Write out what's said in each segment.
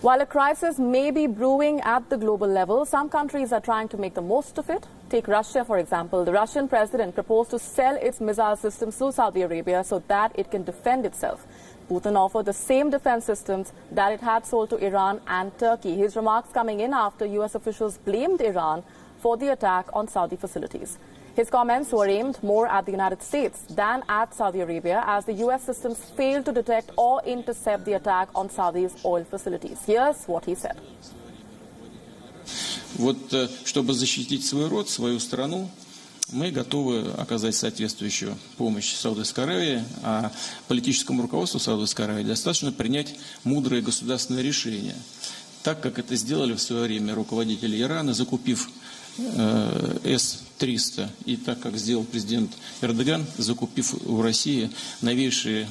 While a crisis may be brewing at the global level, some countries are trying to make the most of it. Take Russia, for example. The Russian president proposed to sell its missile systems to Saudi Arabia so that it can defend itself. Putin offered the same defense systems that it had sold to Iran and Turkey. His remarks coming in after U.S. officials blamed Iran for the attack on Saudi facilities. His comments were aimed more at the United States than at Saudi Arabia, as the U.S. systems failed to detect or intercept the attack on Saudi's oil facilities. Here's what he said. Вот, чтобы защитить свой род, свою страну, мы готовы оказать соответствующую помощь Саудовской Аравии, а политическому руководству Саудовской Аравии достаточно принять мудрое государственное решение, так как это сделали в свое время руководители Ирана, закупив С-300, и так как сделал президент Эрдоган, закупив у России новейшие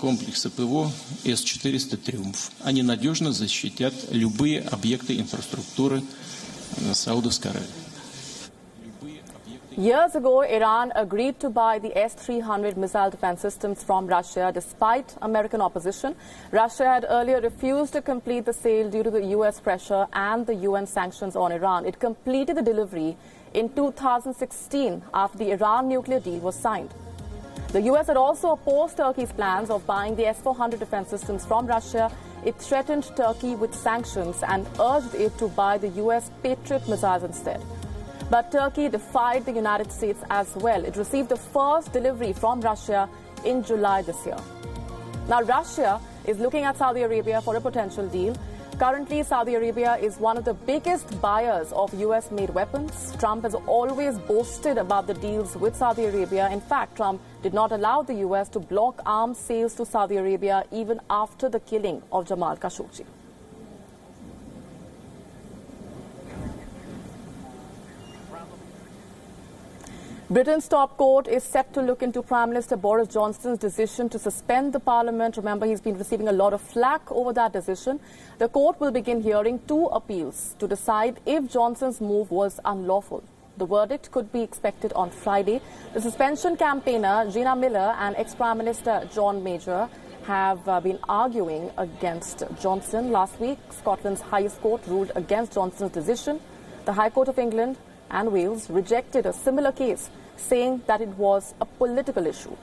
комплексы ПВО С-400 «Триумф». Они надежно защитят любые объекты инфраструктуры Саудовской Аравии. Years ago, Iran agreed to buy the S-300 missile defense systems from Russia despite American opposition. Russia had earlier refused to complete the sale due to the U.S. pressure and the UN sanctions on Iran. It completed the delivery in 2016 after the Iran nuclear deal was signed. The U.S. had also opposed Turkey's plans of buying the S-400 defense systems from Russia. It threatened Turkey with sanctions and urged it to buy the U.S. Patriot missiles instead. But Turkey defied the United States as well. It received the first delivery from Russia in July this year. Now, Russia is looking at Saudi Arabia for a potential deal. Currently, Saudi Arabia is one of the biggest buyers of US-made weapons. Trump has always boasted about the deals with Saudi Arabia. In fact, Trump did not allow the US to block arms sales to Saudi Arabia even after the killing of Jamal Khashoggi. Britain's top court is set to look into Prime Minister Boris Johnson's decision to suspend the Parliament. Remember, he's been receiving a lot of flack over that decision. The court will begin hearing 2 appeals to decide if Johnson's move was unlawful. The verdict could be expected on Friday. The suspension campaigner Gina Miller and ex-Prime Minister John Major have been arguing against Johnson. Last week, Scotland's highest court ruled against Johnson's decision. The High Court of England and Wales rejected a similar case, saying that it was a political issue.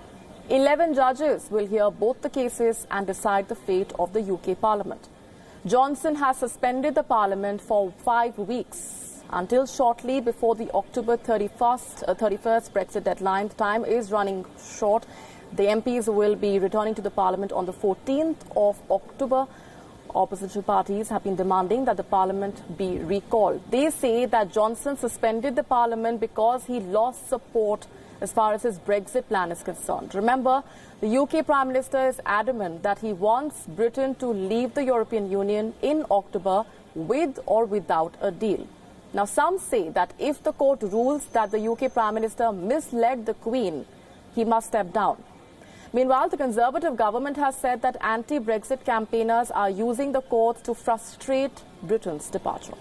11 judges will hear both the cases and decide the fate of the UK Parliament. Johnson has suspended the Parliament for 5 weeks until shortly before the October 31st Brexit deadline. The time is running short. The MPs will be returning to the Parliament on the 14th of October. Opposition parties have been demanding that the Parliament be recalled. They say that Johnson suspended the Parliament because he lost support as far as his Brexit plan is concerned. Remember, the UK Prime Minister is adamant that he wants Britain to leave the European Union in October with or without a deal. Now, some say that if the court rules that the UK Prime Minister misled the Queen, he must step down. Meanwhile, the Conservative government has said that anti-Brexit campaigners are using the courts to frustrate Britain's departure.